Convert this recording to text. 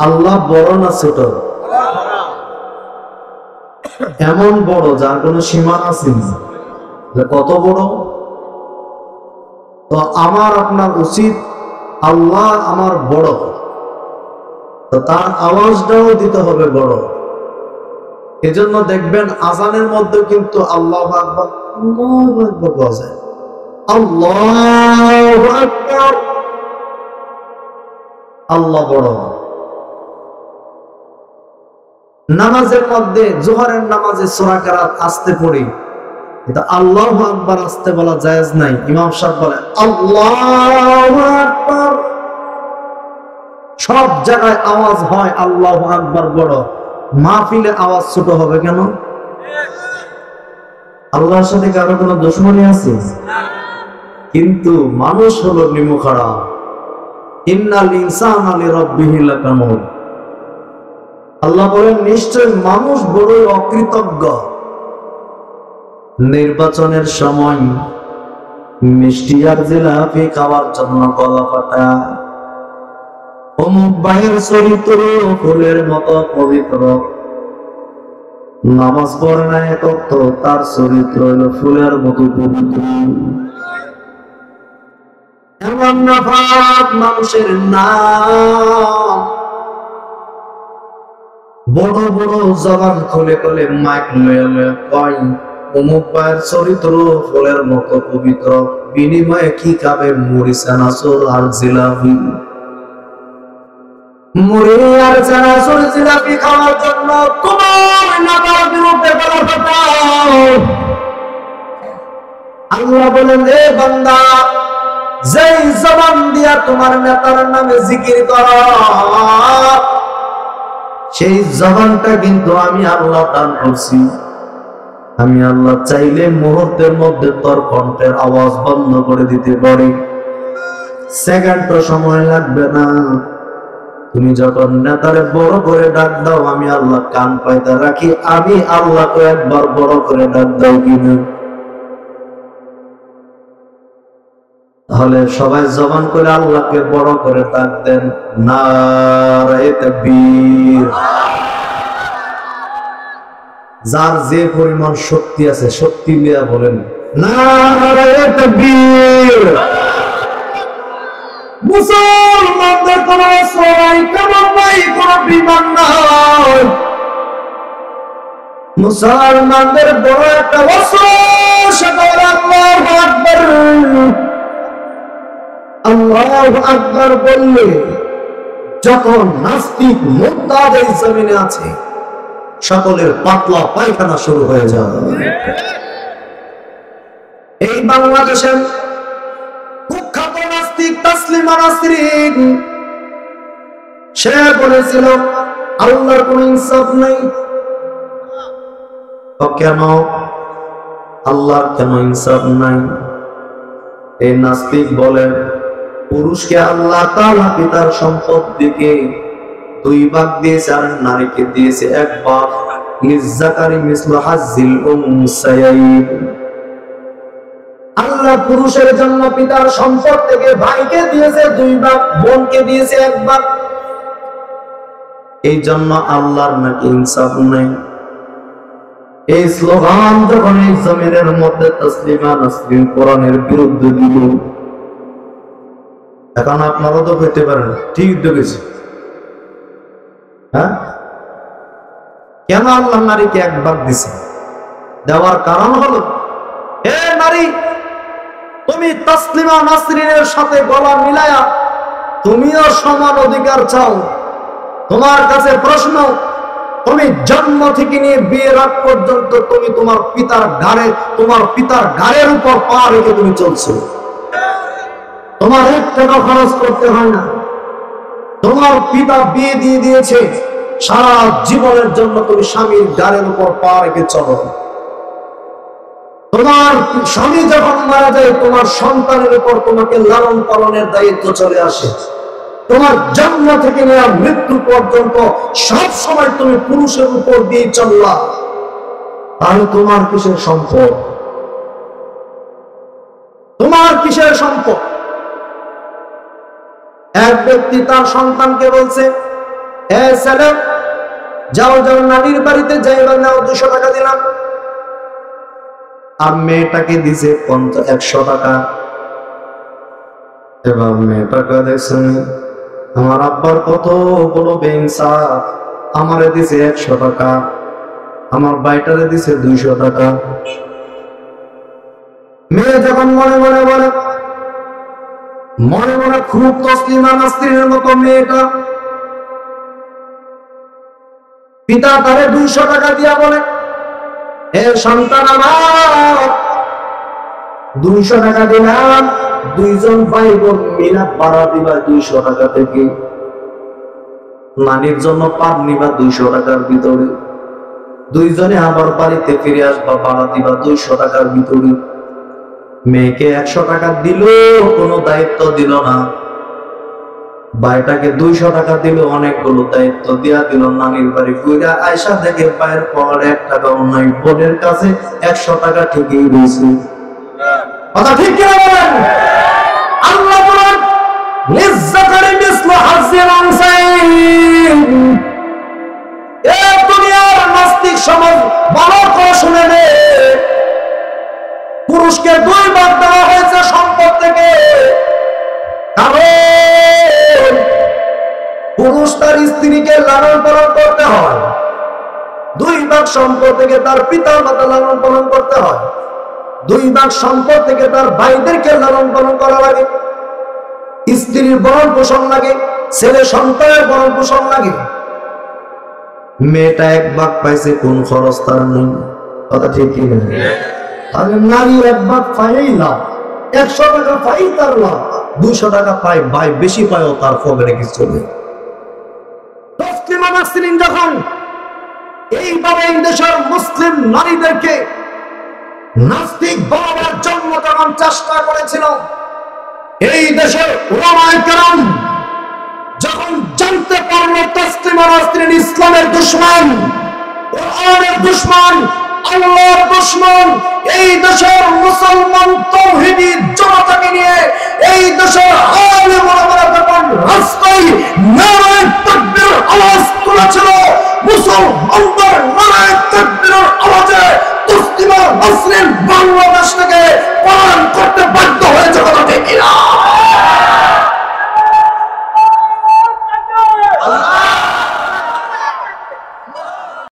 আল্লাহ বড় না ছোট? এমন বড় যার কোনো সীমানা ছিল না। কত বড়? তো আমার আপনার উচিত আল্লাহ আমার বড়, তো তার আওয়াজটাও দিতে হবে বড়। এজন্য দেখবেন আজানের মধ্যে কিন্তু আল্লাহু আকবার আল্লাহু আকবার বলা যায়, আল্লাহু আকবার, আল্লাহ বড়। নামাজের মধ্যে জোহরের নামাজে সূরা কিরাত আস্তে পড়ি, এটা আল্লাহু আকবার আস্তে বলা জায়েজ নাই। ইমাম সাহেব বলে আল্লাহু আকবার। সব জায়গায় আওয়াজ হয় আল্লাহু আকবার বড়, মাহফিলে আওয়াজ ছোট হবে কেন? আল্লাহর সাথে কারো কোনো দুশমনী আছে? কিন্তু মানুষ হলো নিমুখারা। ইন্নাল ইনসানা লিরাব্বিহি লাকানুদ। আল্লাহ বলেন নিশ্চয় মানুষ বড়ই অকৃতজ্ঞ। নির্বাচনের সময় মিষ্টি আর জিলাপি খাওয়ার জন্য গলা ফাটা। অমুক ভাইয়ের চরিত্র ফুলের মতো পবিত্র, নামাজ পড়ে না একক, তার চরিত্র হলো ফুলের মতো পবিত্র। এমন নাফাক মানুষের নাম, বড় বড় জবান খুলে খুলে মাইক লয়ে লয়ে কয় অমুক ভাইয়ের চরিত্র ফুলের মতো পবিত্র, বিনিময়ে কি খাবে? মুড়ি চানাচুর আর জিলাপি। মুড়ি আর চানাচুর জিলাপি খাওয়ার জন্য তোমার নেতার বিরুদ্ধে গলা ফাটাও। আল্লাহ বলেন এ বান্দা, যেই জবান দিয়া তোমার নেতার নামে জিকির করো, সেই জবানটা কিন্তু আমি আল্লাহ দান করছি। আমি আল্লাহ চাইলে মুহূর্তের মধ্যে তোর কণ্ঠের আওয়াজ বন্ধ করে দিতে পারি, সেকেন্ডও সময় লাগবে না। তুমি যখন নেতারে বড় করে ডাক দাও, আমি আল্লাহ কান পাইতে রাখি। আমি আল্লাহকে একবার বড় করে ডাক দাও কিনা? তাহলে সবাই জবান করে আল্লাহকে বড় করে ডাক দেন, নারে তাকবীর। যার যে পরিমাণ শক্তি আছে শক্তি নিয়ে বলেন নারে তাকবীর। মুসলমানদের কোন সরাই কেমন নাই, কোন বিমান নাই। মুসলমানদের বড় একটা অস্ত্র, সেটা হলো আল্লাহু আকবার। আল্লাহু আকবার বললে যখন নাস্তিক মুরতাদ এই জমিনে আছে, সকলের পাতলা পায়খানা শুরু হয়ে যায়। এই বাংলাদেশের কুখ্যাত নাস্তিক তাসলিমা নাসরিন, সে বলেছিল আল্লাহর কোন ইনসাফ নাই। তো কেন আল্লাহর কেন ইনসাফ নাই? এই নাস্তিক বলে পুরুষকে আল্লাহ তাআলা পিতার সম্পদ দিকে 2 ভাগ দিয়েছে, আর নারীকে দিয়েছে 1 ভাগ। লিজ্জাকারি মিসলু হাজ্জিল উনসায়াইন। আল্লাহ পুরুষের জন্য পিতার সম্পদ থেকে ভাইকে দিয়েছে 2 ভাগ, বোনকে দিয়েছে 1 ভাগ। এই জন্য আল্লাহর নাকি ইনসাফ নাই। এই স্লোগান যখন এই জমিনের মধ্যে তাসলিমা নাসরিন কোরআনের বিরুদ্ধে দিল, এখন আপনারা তো হইতে পারেন ঠিক দেখেছি। হ্যাঁ, কেন আল্লাহ নারীকে 1 ভাগ দিছে? দেওয়ার কারণ হলো, হে নারী, তুমি তাসলিমা নাসরিনের সাথে গলা মিলায়া তুমিও সমান অধিকার চাও। তোমার কাছে প্রশ্ন, তুমি জন্ম থেকে নিয়ে বিয়ের আগ পর্যন্ত তুমি তোমার পিতার ঘাড়ের উপর পা রেখে তুমি চলছো। তোমার 1 টাকা খরচ করতে হয় না। তোমার পিতা বিয়ে দিয়ে দিয়েছে, সারা জীবনের জন্য তুমি স্বামীর ঘাড়ের উপর পা রেখে চলো। তোমার স্বামী যখন মারা যায়, তোমার সন্তানের উপর তোমাকে লালন পালনের দায়িত্ব চলে আসে। তোমার জন্ম থেকে নিয়ে মৃত্যু পর্যন্ত সব সময় তুমি পুরুষের উপর দিয়ে চললা। তাহলে তোমার কিসের সম্পদ? তোমার কিসের সম্পদ? এক ব্যক্তি তার সন্তানকে বলছে, এ ছেলে, যাও যাও নানির বাড়িতে যাইবা, নাও 200 টাকা দিলাম। আর মেয়েটাকে দিছে 100 টাকা। এবার মেয়েটাকে দেখছেন, আমার আব্বার কত বড় বেইনসাফ, আমারে দিছে 100 টাকা, আমার ভাইটারে দিছে 200 টাকা। মেয়ে যখন মনে মনে বলে, মনে মনে খুব তসলিমা নাসরিনের মতো মেয়েটা, পিতা তারে 200 টাকা দিয়া বলে, হে সন্তান আমার, 200 টাকা দিলাম, দুইজন ভাই বোন মিলা ভাড়া দিবা 200 টাকা থেকে, নানির জন্য পান নিবা 200 টাকার ভিতরে, দুইজনে আবার বাড়িতে ফিরে আসবা, ভাড়া দিবা 200 টাকার ভিতরে। মেয়েকে 100 টাকা দিল, কোনো দায়িত্ব দিল না। ভাইটাকে 200 টাকা দিল, অনেকগুলো দায়িত্ব দিয়া দিল। নানির বাড়ি ঘুরে আয়সা দেখে পায়ের পর 1 টাকাও নাই, বোনের কাছে 100 টাকা ঠিকই রয়েছে। কথা ঠিক কিনা বলেন? আল্লাহ বলেন, লিজ্জাকারি মিসলু হাজ্জিল উনসাইন। এ দুনিয়ার নাস্তিক সমাজ ভালো করে শুনে নে, পুরুষকে 2 ভাগ দেওয়া হয়েছে সম্পদ থেকে। কারণ পুরুষ তার স্ত্রীকে লালন পালন করতে হয়, 2 ভাগ সম্পদ থেকে তার পিতা মাতা লালন পালন করতে হয়, 2 ভাগ সম্পদ থেকে তার ভাইদেরকে লালন পালন করা লাগে, স্ত্রীর ভরণ পোষণ লাগে, ছেলে সন্তানের ভরণ পোষণ লাগে। মেয়েটা 1 ভাগ পাইছে, কোন খরচ তার নেই। কথা ঠিক কি না? তাহলে নারী 1 ভাগ পাইই লাভ, 100 টাকা পাই তার লাভ, 200 টাকা পাই ভাই বেশি পায়ও তার পকেটে কিছু নেই। তসলিমা নাসরিন যখন এইভাবে এই দেশের মুসলিম নারীদেরকে নাস্তিক বাবার জন্য যখন চেষ্টা করেছিল, এই দেশের উলামায়ে কেরাম যখন জানতে পারল তসলিমা নাসরিন ইসলামের দুশমন, কোরআনের দুশমন, আল্লাহর দুশমন, এই দেশের মুসলমান তাওহীদি জনতাকে নিয়ে এই দেশের আলেম ওলামারা যখন রাস্তায় নারায়ে তাকবীর আওয়াজ তুলেছিল, মুসলমানদের নারায়ে তাকবীরের আওয়াজে তসলিমা নাসরিন বাংলাদেশ থেকে পলায়ন করতে